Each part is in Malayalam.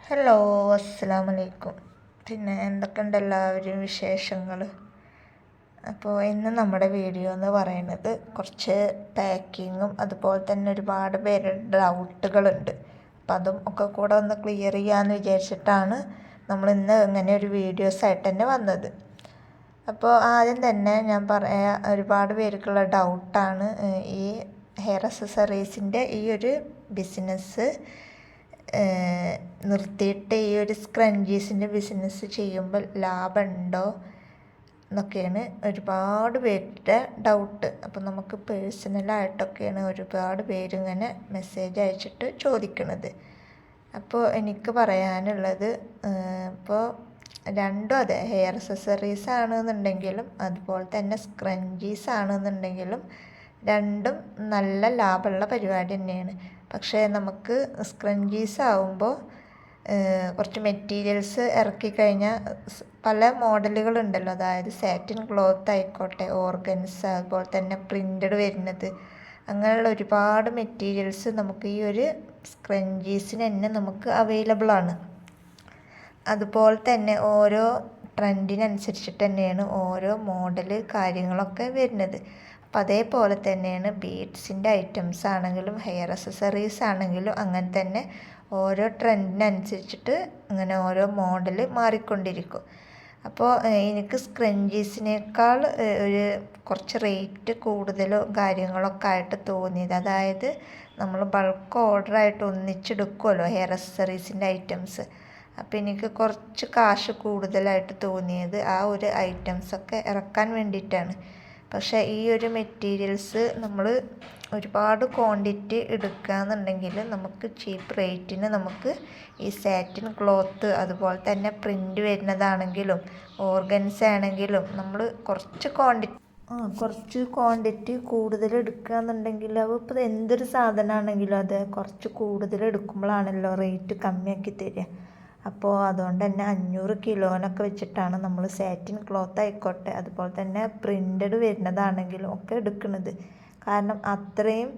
ഹലോ, അസ്സലാമു അലൈക്കും. പിന്നെ എന്തൊക്കെയുണ്ട് എല്ലാവരും വിശേഷങ്ങൾ? അപ്പോൾ ഇന്ന് നമ്മുടെ വീഡിയോ എന്ന് പറയുന്നത് കുറച്ച് പാക്കിങ്ങും അതുപോലെ തന്നെ ഒരുപാട് പേരുടെ ഡൗട്ടുകളുണ്ട്. അപ്പം അതും ഒക്കെ കൂടെ ഒന്ന് ക്ലിയർ ചെയ്യാമെന്ന് വിചാരിച്ചിട്ടാണ് നമ്മൾ ഇന്ന് ഇങ്ങനെ ഒരു വീഡിയോസായിട്ട് തന്നെ വന്നത്. അപ്പോൾ ആദ്യം തന്നെ ഞാൻ പറയാം, ഒരുപാട് പേർക്കുള്ള ഡൗട്ടാണ് ഈ ഹെയർ അക്സസറീസിൻ്റെ ഈ ഒരു ബിസിനസ് നിർത്തിയിട്ട് ഈ ഒരു സ്ക്രഞ്ചീസിൻ്റെ ബിസിനസ് ചെയ്യുമ്പോൾ ലാഭമുണ്ടോ എന്നൊക്കെയാണ് ഒരുപാട് പേരുടെ ഡൗട്ട്. അപ്പോൾ നമുക്ക് പേഴ്സണലായിട്ടൊക്കെയാണ് ഒരുപാട് പേരിങ്ങനെ മെസ്സേജ് അയച്ചിട്ട് ചോദിക്കുന്നത്. അപ്പോൾ എനിക്ക് പറയാനുള്ളത്, ഇപ്പോൾ രണ്ടും അതെ, ഹെയർ അക്സസറീസ് ആണെന്നുണ്ടെങ്കിലും അതുപോലെ തന്നെ സ്ക്രഞ്ചീസ് ആണെന്നുണ്ടെങ്കിലും രണ്ടും നല്ല ലാഭമുള്ള പരിപാടി തന്നെയാണ്. പക്ഷേ നമുക്ക് സ്ക്രഞ്ചീസ് ആവുമ്പോൾ കുറച്ച് മെറ്റീരിയൽസ് ഇറക്കിക്കഴിഞ്ഞാൽ പല മോഡലുകളുണ്ടല്ലോ, അതായത് സാറ്റിൻ ക്ലോത്ത് ആയിക്കോട്ടെ, ഓർഗൻസ്, അതുപോലെ തന്നെ പ്രിൻ്റഡ് വരുന്നത്, അങ്ങനെയുള്ള ഒരുപാട് മെറ്റീരിയൽസ് നമുക്ക് ഈ ഒരു സ്ക്രഞ്ചീസിന് തന്നെ നമുക്ക് അവൈലബിൾ ആണ്. അതുപോലെ തന്നെ ഓരോ ട്രെൻഡിനനുസരിച്ചിട്ട് തന്നെയാണ് ഓരോ മോഡൽ കാര്യങ്ങളൊക്കെ വരുന്നത്. അപ്പം അതേപോലെ തന്നെയാണ് ബീഡ്സിൻ്റെ ഐറ്റംസ് ആണെങ്കിലും ഹെയർ അക്സസറീസ് ആണെങ്കിലും അങ്ങനെ തന്നെ ഓരോ ട്രെൻഡിനനുസരിച്ചിട്ട് അങ്ങനെ ഓരോ മോഡൽ മാറിക്കൊണ്ടിരിക്കും. അപ്പോൾ എനിക്ക് സ്ക്രഞ്ചീസിനേക്കാൾ ഒരു കുറച്ച് റേറ്റ് കൂടുതലോ കാര്യങ്ങളൊക്കെ ആയിട്ട് തോന്നിയത്, അതായത് നമ്മൾ ബൾക്ക് ഓർഡറായിട്ട് ഒന്നിച്ചെടുക്കുമല്ലോ ഹെയർ അക്സസറീസിൻ്റെ ഐറ്റംസ്, അപ്പോൾ എനിക്ക് കുറച്ച് കാശ് കൂടുതലായിട്ട് തോന്നിയത് ആ ഒരു ഐറ്റംസൊക്കെ ഇറക്കാൻ വേണ്ടിയിട്ടാണ്. പക്ഷേ ഈ ഒരു മെറ്റീരിയൽസ് നമ്മൾ ഒരുപാട് ക്വാണ്ടിറ്റി എടുക്കുകയെന്നുണ്ടെങ്കിൽ നമുക്ക് ചീപ്പ് റേറ്റിന് നമുക്ക് ഈ സാറ്റിൻ ക്ലോത്ത്, അതുപോലെ തന്നെ പ്രിൻ്റ് വരുന്നതാണെങ്കിലും ഓർഗൻസ് ആണെങ്കിലും നമ്മൾ കുറച്ച് ക്വാണ്ടിറ്റി കൂടുതൽ എടുക്കുകയെന്നുണ്ടെങ്കിൽ ഇപ്പോൾ എന്തൊരു സാധനമാണെങ്കിലും അത് കുറച്ച് കൂടുതൽ എടുക്കുമ്പോഴാണല്ലോ റേറ്റ് കമ്മിയാക്കി തരിക. അപ്പോൾ അതുകൊണ്ട് തന്നെ 500 കിലോനൊക്കെ വെച്ചിട്ടാണ് നമ്മൾ സാറ്റിൻ ക്ലോത്ത് ആയിക്കോട്ടെ അതുപോലെ തന്നെ പ്രിൻ്റഡ് വരുന്നതാണെങ്കിലും ഒക്കെ എടുക്കുന്നത്. കാരണം അത്രയും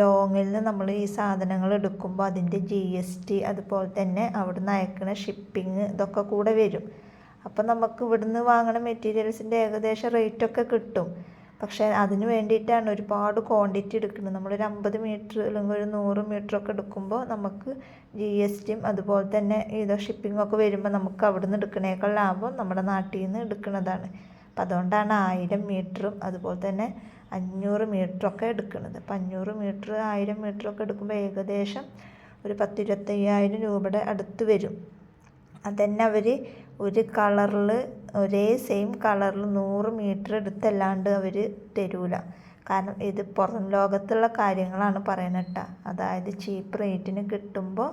ലോങ്ങിൽ നിന്ന് നമ്മൾ ഈ സാധനങ്ങൾ എടുക്കുമ്പോൾ അതിൻ്റെ GST, അതുപോലെ തന്നെ അവിടുന്ന് അയക്കുന്ന ഷിപ്പിങ്, ഇതൊക്കെ കൂടെ വരും. അപ്പോൾ നമുക്ക് ഇവിടുന്ന് വാങ്ങുന്ന മെറ്റീരിയൽസിൻ്റെ ഏകദേശം റേറ്റൊക്കെ കിട്ടും. പക്ഷേ അതിന് വേണ്ടിയിട്ടാണ് ഒരുപാട് ക്വാണ്ടിറ്റി എടുക്കുന്നത്. നമ്മളൊരു 50 മീറ്റർ അല്ലെങ്കിൽ ഒരു 100 മീറ്ററൊക്കെ എടുക്കുമ്പോൾ നമുക്ക് GSTയും അതുപോലെ തന്നെ ഇതോ ഷിപ്പിങ്ങൊക്കെ വരുമ്പോൾ നമുക്ക് അവിടെ നിന്ന് എടുക്കണേക്കാൾ ലാഭം നമ്മുടെ നാട്ടിൽ നിന്ന് എടുക്കുന്നതാണ്. അപ്പം അതുകൊണ്ടാണ് 1000 മീറ്ററും അതുപോലെ തന്നെ 500 മീറ്ററൊക്കെ എടുക്കുന്നത്. അപ്പം 500 മീറ്റർ 1000 മീറ്ററൊക്കെ എടുക്കുമ്പോൾ ഏകദേശം ഒരു 10-25,000 രൂപയുടെ അടുത്ത് വരും. അതന്നെ അവർ ഒരു കളറിൽ ഒരേ സെയിം കളറിൽ 100 മീറ്റർ എടുത്തല്ലാണ്ട് അവർ തരൂല. കാരണം ഇത് പുറം ലോകത്തുള്ള കാര്യങ്ങളാണ് പറയുന്നത് കേട്ടോ. അതായത് ചീപ്പ് റേറ്റിന് കിട്ടുമ്പോൾ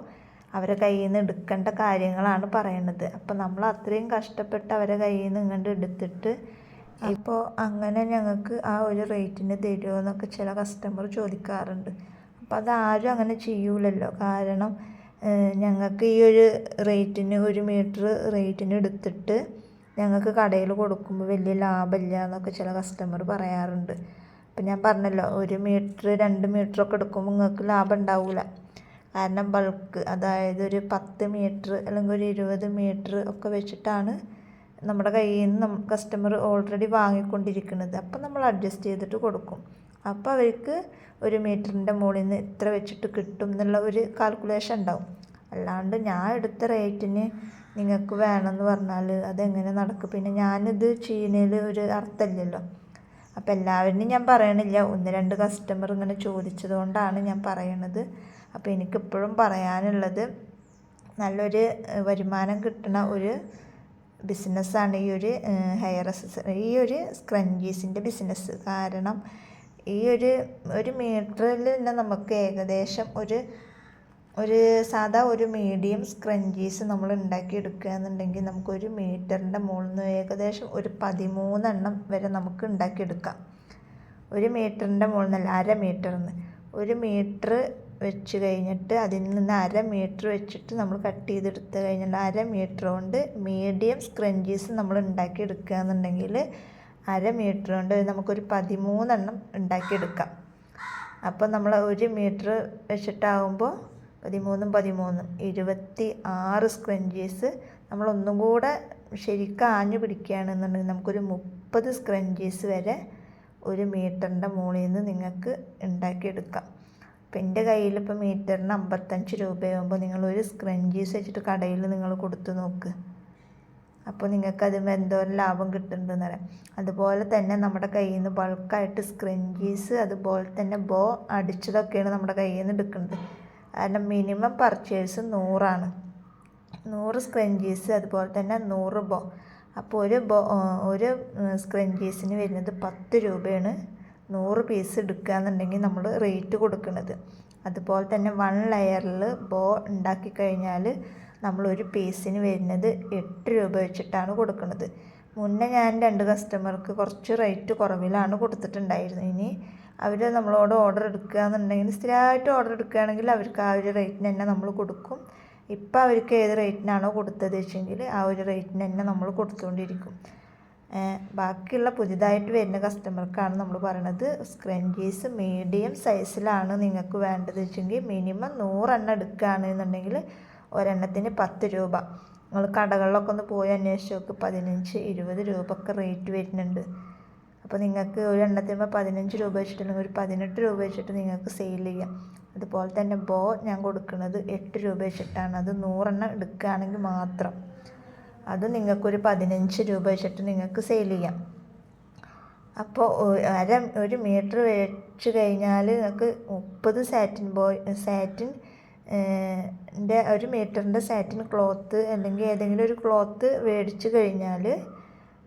അവരെ കയ്യിൽ നിന്ന് എടുക്കേണ്ട കാര്യങ്ങളാണ് പറയണത്. അപ്പോൾ നമ്മൾ അത്രയും കഷ്ടപ്പെട്ട് അവരെ കയ്യിൽ നിന്ന് ഇങ്ങോട്ട് എടുത്തിട്ട് ഇപ്പോൾ അങ്ങനെ ഞങ്ങൾക്ക് ആ ഒരു റേറ്റിന് തരുമോ എന്നൊക്കെ ചില കസ്റ്റമർ ചോദിക്കാറുണ്ട്. അപ്പോൾ അതാരും അങ്ങനെ ചെയ്യൂലല്ലോ. കാരണം ഞങ്ങൾക്ക് ഈ ഒരു റേറ്റിന് 1 മീറ്റർ റേറ്റിന് എടുത്തിട്ട് ഞങ്ങൾക്ക് കടയിൽ കൊടുക്കുമ്പോൾ വലിയ ലാഭമില്ല എന്നൊക്കെ ചില കസ്റ്റമർ പറയാറുണ്ട്. അപ്പം ഞാൻ പറഞ്ഞല്ലോ, 1 മീറ്റർ 2 മീറ്ററൊക്കെ എടുക്കുമ്പോൾ നിങ്ങൾക്ക് ലാഭം ഉണ്ടാവില്ല. കാരണം ബൾക്ക്, അതായത് ഒരു 10 മീറ്റർ അല്ലെങ്കിൽ ഒരു 20 മീറ്റർ ഒക്കെ വെച്ചിട്ടാണ് നമ്മുടെ കയ്യിൽ നിന്ന് കസ്റ്റമർ ഓൾറെഡി വാങ്ങിക്കൊണ്ടിരിക്കുന്നത്. അപ്പം നമ്മൾ അഡ്ജസ്റ്റ് ചെയ്തിട്ട് കൊടുക്കും. അപ്പോൾ അവർക്ക് 1 മീറ്ററിൻ്റെ മുകളിൽ നിന്ന് ഇത്ര വെച്ചിട്ട് കിട്ടും എന്നുള്ള ഒരു കാൽക്കുലേഷൻ ഉണ്ടാവും. അല്ലാണ്ട് ഞാൻ എടുത്ത റേറ്റിന് നിങ്ങൾക്ക് വേണമെന്ന് പറഞ്ഞാൽ അതെങ്ങനെ നടക്കും? പിന്നെ ഞാനിത് ചെയ്യുന്നതിൽ ഒരു അർത്ഥമില്ലല്ലോ. അപ്പോൾ എല്ലാവരും ഞാൻ പറയണില്ല, 1-2 കസ്റ്റമർ ഇങ്ങനെ ചോദിച്ചത് കൊണ്ടാണ് ഞാൻ പറയണത്. അപ്പോൾ എനിക്കിപ്പോഴും പറയാനുള്ളത്, നല്ലൊരു വരുമാനം കിട്ടുന്ന ഒരു ബിസിനസ്സാണ് ഈ ഒരു ഹെയർ അക്സസറി, ഈ ഒരു സ്ക്രഞ്ചീസിൻ്റെ ബിസിനസ്. കാരണം ഈ ഒരു മീറ്ററിൽ തന്നെ നമുക്ക് ഏകദേശം ഒരു സാധാ ഒരു മീഡിയം സ്ക്രഞ്ചീസ് നമ്മൾ ഉണ്ടാക്കിയെടുക്കുകയെന്നുണ്ടെങ്കിൽ നമുക്ക് 1 മീറ്ററിൻ്റെ മുകളിൽ നിന്ന് ഏകദേശം ഒരു 13 എണ്ണം വരെ നമുക്ക് ഉണ്ടാക്കിയെടുക്കാം. 1 മീറ്ററിൻ്റെ മുകളിൽ നിന്നല്ല, 1/2 മീറ്ററിന് 1 മീറ്റർ വെച്ച് കഴിഞ്ഞിട്ട് അതിൽ നിന്ന് 1/2 മീറ്റർ വെച്ചിട്ട് നമ്മൾ കട്ട് ചെയ്തെടുത്ത് കഴിഞ്ഞിട്ട് 1/2 മീറ്റർ കൊണ്ട് മീഡിയം സ്ക്രഞ്ചീസ് നമ്മൾ ഉണ്ടാക്കിയെടുക്കുകയെന്നുണ്ടെങ്കിൽ 1/2 മീറ്റർ കൊണ്ട് നമുക്കൊരു 13 എണ്ണം ഉണ്ടാക്കിയെടുക്കാം. അപ്പോൾ നമ്മൾ 1 മീറ്റർ വെച്ചിട്ടാകുമ്പോൾ 26 സ്ക്രഞ്ചീസ് നമ്മളൊന്നും കൂടെ ശരിക്കും ആഞ്ഞു പിടിക്കുകയാണെന്നുണ്ടെങ്കിൽ നമുക്കൊരു 30 സ്ക്രഞ്ചീസ് വരെ 1 മീറ്ററിൻ്റെ മുകളിൽ നിന്ന് നിങ്ങൾക്ക് ഉണ്ടാക്കിയെടുക്കാം. അപ്പം എൻ്റെ കയ്യിൽ ഇപ്പോൾ മീറ്ററിന് 55 രൂപയാകുമ്പോൾ നിങ്ങൾ ഒരു സ്ക്രഞ്ചീസ് വെച്ചിട്ട് കടയിൽ നിങ്ങൾ കൊടുത്തു നോക്ക്. അപ്പോൾ നിങ്ങൾക്ക് അതിന് എന്തോരം ലാഭം കിട്ടുന്നുണ്ടെന്ന് പറയാം. അതുപോലെ തന്നെ നമ്മുടെ കയ്യിൽ നിന്ന് ബൾക്കായിട്ട് സ്ക്രഞ്ചീസ് അതുപോലെ തന്നെ ബോ അടിച്ചതൊക്കെയാണ് നമ്മുടെ കയ്യിൽ നിന്ന് എടുക്കുന്നത്. കാരണം മിനിമം പർച്ചേസ് 100 സ്ക്രഞ്ചീസ് അതുപോലെ തന്നെ 100 ബോ. അപ്പോൾ ഒരു സ്ക്രഞ്ചീസിന് വരുന്നത് 10 രൂപയാണ്. 100 പീസ് എടുക്കുകയെന്നുണ്ടെങ്കിൽ നമ്മൾ റേറ്റ് കൊടുക്കുന്നത്. അതുപോലെ തന്നെ 1 ലെയറിൽ ബോ ഉണ്ടാക്കി കഴിഞ്ഞാൽ നമ്മളൊരു പീസിന് വരുന്നത് 8 രൂപ വെച്ചിട്ടാണ് കൊടുക്കുന്നത്. മുന്നേ ഞാൻ 2 കസ്റ്റമർക്ക് കുറച്ച് റേറ്റ് കുറവിലാണ് കൊടുത്തിട്ടുണ്ടായിരുന്നത്. ഇനി അവർ നമ്മളോട് ഓർഡർ എടുക്കുകയെന്നുണ്ടെങ്കിൽ സ്ഥിരമായിട്ട് ഓർഡർ എടുക്കുകയാണെങ്കിൽ അവർക്ക് ആ ഒരു റേറ്റിന് തന്നെ നമ്മൾ കൊടുക്കും. ഇപ്പോൾ അവർക്ക് ഏത് റേറ്റിനാണോ കൊടുത്തത് വെച്ചെങ്കിൽ ആ ഒരു റേറ്റിന് തന്നെ നമ്മൾ കൊടുത്തുകൊണ്ടിരിക്കും. ബാക്കിയുള്ള പുതിയതായിട്ട് വരുന്ന കസ്റ്റമർക്കാണ് നമ്മൾ പറയണത് സ്ക്രഞ്ചീസ് മീഡിയം സൈസിലാണ് നിങ്ങൾക്ക് വേണ്ടത് വെച്ചെങ്കിൽ മിനിമം 100 എണ്ണം എടുക്കുകയാണെന്നുണ്ടെങ്കിൽ ഒരെണ്ണത്തിന് 10 രൂപ. നിങ്ങൾ കടകളിലൊക്കെ ഒന്ന് പോയി അന്വേഷിച്ച് നോക്ക്, 15-20 രൂപ ഒക്കെ റേറ്റ് വരുന്നുണ്ട്. അപ്പോൾ നിങ്ങൾക്ക് ഒരു എണ്ണത്തിന് 15 രൂപ വെച്ചിട്ടുണ്ടെങ്കിൽ ഒരു 18 രൂപ വെച്ചിട്ട് നിങ്ങൾക്ക് സെയിൽ ചെയ്യാം. അതുപോലെ തന്നെ ബോ ഞാൻ കൊടുക്കുന്നത് 8 രൂപ വെച്ചിട്ടാണ്. അത് 100 എണ്ണം എടുക്കുകയാണെങ്കിൽ മാത്രം അത് നിങ്ങൾക്കൊരു 15 രൂപ വെച്ചിട്ട് നിങ്ങൾക്ക് സെയിൽ ചെയ്യാം. അപ്പോൾ 1 മീറ്റർ വെച്ച് കഴിഞ്ഞാൽ നിങ്ങൾക്ക് 30 സാറ്റിൻ 1 മീറ്ററിൻ്റെ സാറ്റിൻ ക്ലോത്ത് അല്ലെങ്കിൽ ഏതെങ്കിലും ഒരു ക്ലോത്ത് മേടിച്ച് കഴിഞ്ഞാൽ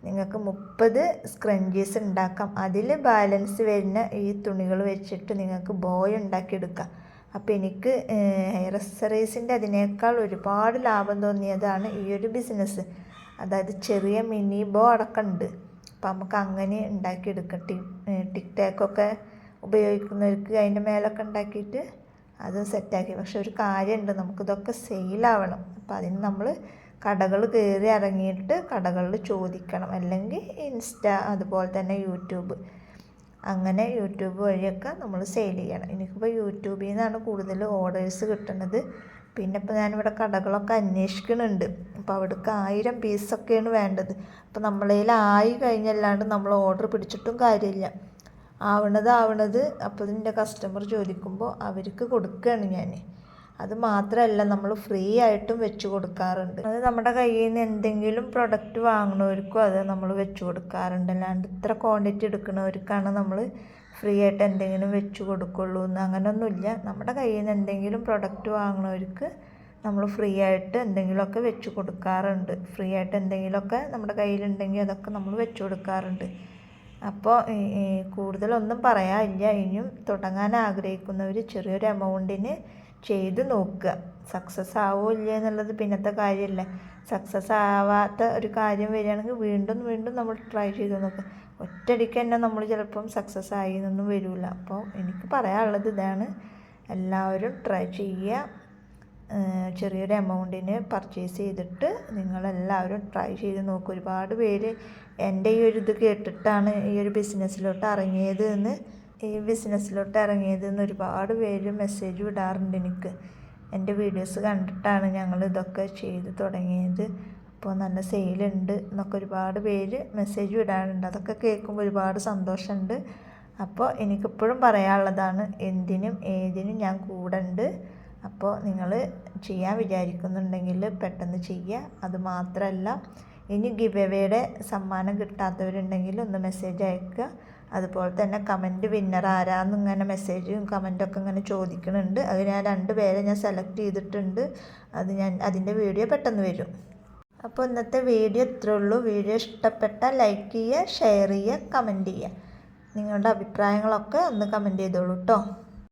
നിങ്ങൾക്ക് 30 സ്ക്രഞ്ചീസ് ഉണ്ടാക്കാം. അതിൽ ബാലൻസ് വരുന്ന ഈ തുണികൾ വെച്ചിട്ട് നിങ്ങൾക്ക് ബോയ് ഉണ്ടാക്കിയെടുക്കാം. അപ്പോൾ എനിക്ക് ഹെയർ അക്സസറീസിൻ്റെ അതിനേക്കാൾ ഒരുപാട് ലാഭം തോന്നിയതാണ് ഈ ഒരു ബിസിനസ്. അതായത് ചെറിയ മിനി ബോ അടക്കമുണ്ട്. അപ്പോൾ നമുക്ക് അങ്ങനെ ഉണ്ടാക്കിയെടുക്കാം. ടിക് ടാക്കൊക്കെ ഉപയോഗിക്കുന്നവർക്ക് അതിൻ്റെ മേലൊക്കെ ഉണ്ടാക്കിയിട്ട് അത് സെറ്റാക്കി. പക്ഷെ ഒരു കാര്യമുണ്ട്, നമുക്കിതൊക്കെ സെയിലാവണം. അപ്പോൾ അതിന് നമ്മൾ കടകൾ കയറി ഇറങ്ങിയിട്ട് കടകളിൽ ചോദിക്കണം. അല്ലെങ്കിൽ ഇൻസ്റ്റ അതുപോലെ തന്നെ യൂട്യൂബ്, അങ്ങനെ യൂട്യൂബ് വഴിയൊക്കെ നമ്മൾ സെയിൽ ചെയ്യണം. എനിക്കിപ്പോൾ യൂട്യൂബിൽ നിന്നാണ് കൂടുതൽ ഓർഡേഴ്സ് കിട്ടുന്നത്. പിന്നെ ഇപ്പോൾ ഞാനിവിടെ കടകളൊക്കെ അന്വേഷിക്കുന്നുണ്ട്. അപ്പോൾ അവിടേക്ക് 1000 പീസൊക്കെയാണ് വേണ്ടത്. അപ്പോൾ നമ്മളതിൽ ആയി കഴിഞ്ഞല്ലാണ്ട് നമ്മൾ ഓർഡർ പിടിച്ചിട്ടും കാര്യമില്ല. ആവണത് അപ്പോൾ ഇതിൻ്റെ കസ്റ്റമർ ചോദിക്കുമ്പോൾ അവർക്ക് കൊടുക്കുകയാണ് ഞാൻ. അത് മാത്രമല്ല നമ്മൾ ഫ്രീ ആയിട്ടും വെച്ച് കൊടുക്കാറുണ്ട്. അത് നമ്മുടെ കയ്യിൽ നിന്ന് എന്തെങ്കിലും പ്രൊഡക്റ്റ് വാങ്ങുന്നവർക്കും അത് നമ്മൾ വെച്ച് കൊടുക്കാറുണ്ട്. അല്ലാണ്ട് ഇത്ര ക്വാണ്ടിറ്റി എടുക്കുന്നവർക്കാണ് നമ്മൾ ഫ്രീ ആയിട്ട് എന്തെങ്കിലും വെച്ച് കൊടുക്കുള്ളൂ എന്ന് അങ്ങനെയൊന്നുമില്ല. നമ്മുടെ കയ്യിൽ നിന്ന് എന്തെങ്കിലും പ്രൊഡക്റ്റ് വാങ്ങുന്നവർക്ക് നമ്മൾ ഫ്രീ ആയിട്ട് എന്തെങ്കിലുമൊക്കെ വെച്ച് കൊടുക്കാറുണ്ട്. ഫ്രീ ആയിട്ട് എന്തെങ്കിലുമൊക്കെ നമ്മുടെ കയ്യിലുണ്ടെങ്കിൽ അതൊക്കെ നമ്മൾ വെച്ച് കൊടുക്കാറുണ്ട്. അപ്പോൾ കൂടുതലൊന്നും പറയാനില്ല. ഇനിയും തുടങ്ങാൻ ആഗ്രഹിക്കുന്നവർ ചെറിയൊരു എമൗണ്ടിന് ചെയ്ത് നോക്കുക. സക്സസ് ആവുമോ ഇല്ല എന്നുള്ളത് പിന്നത്തെ കാര്യമല്ല. സക്സസ് ആവാത്ത ഒരു കാര്യം വരികയാണെങ്കിൽ വീണ്ടും നമ്മൾ ട്രൈ ചെയ്ത് നോക്കുക. ഒറ്റയടിക്ക് തന്നെ നമ്മൾ ചിലപ്പം സക്സസ് ആയി എന്നൊന്നും വരില്ല. അപ്പോൾ എനിക്ക് പറയാനുള്ളത് ഇതാണ്, എല്ലാവരും ട്രൈ ചെയ്യുക. ചെറിയൊരു എമൗണ്ടിന് പർച്ചേസ് ചെയ്തിട്ട് നിങ്ങളെല്ലാവരും ട്രൈ ചെയ്ത് നോക്കുക. ഒരുപാട് പേര് എൻ്റെ ഈ ഒരു ഇത് കേട്ടിട്ടാണ് ഈ ബിസിനസ്സിലോട്ട് ഇറങ്ങിയതെന്ന് ഒരുപാട് പേര് മെസ്സേജ് വിടാറുണ്ട് എനിക്ക്. എൻ്റെ വീഡിയോസ് കണ്ടിട്ടാണ് ഞങ്ങൾ ഇതൊക്കെ ചെയ്ത് തുടങ്ങിയത്, അപ്പോൾ നല്ല സെയിലുണ്ട് എന്നൊക്കെ ഒരുപാട് പേര് മെസ്സേജ് വിടാറുണ്ട്. അതൊക്കെ കേൾക്കുമ്പോൾ ഒരുപാട് സന്തോഷമുണ്ട്. അപ്പോൾ എനിക്കിപ്പോഴും പറയാനുള്ളതാണ്, എന്തിനും ഏതിനും ഞാൻ കൂടെ ഉണ്ട്. അപ്പോൾ നിങ്ങൾ ചെയ്യാൻ വിചാരിക്കുന്നുണ്ടെങ്കിൽ പെട്ടെന്ന് ചെയ്യുക. അത് മാത്രമല്ല, ഇനി ഗിവ് എവേയുടെ സമ്മാനം കിട്ടാത്തവരുണ്ടെങ്കിൽ ഒന്ന് മെസ്സേജ് അയക്കുക. അതുപോലെ തന്നെ കമൻറ്റ് വിന്നർ ആരാന്ന് ഇങ്ങനെ മെസ്സേജും കമൻറ്റൊക്കെ ഇങ്ങനെ ചോദിക്കുന്നുണ്ട്. അത് ഞാൻ 2 പേരെ ഞാൻ സെലക്ട് ചെയ്തിട്ടുണ്ട്. അതിൻ്റെ വീഡിയോ പെട്ടെന്ന് വരും. അപ്പോൾ ഇന്നത്തെ വീഡിയോ ഇത്രേ ഉള്ളൂ. വീഡിയോ ഇഷ്ടപ്പെട്ടാൽ ലൈക്ക് ചെയ്യുക, ഷെയർ ചെയ്യുക, കമൻറ്റ് ചെയ്യുക. നിങ്ങളുടെ അഭിപ്രായങ്ങളൊക്കെ ഒന്ന് കമൻറ്റ് ചെയ്തോളൂ കേട്ടോ.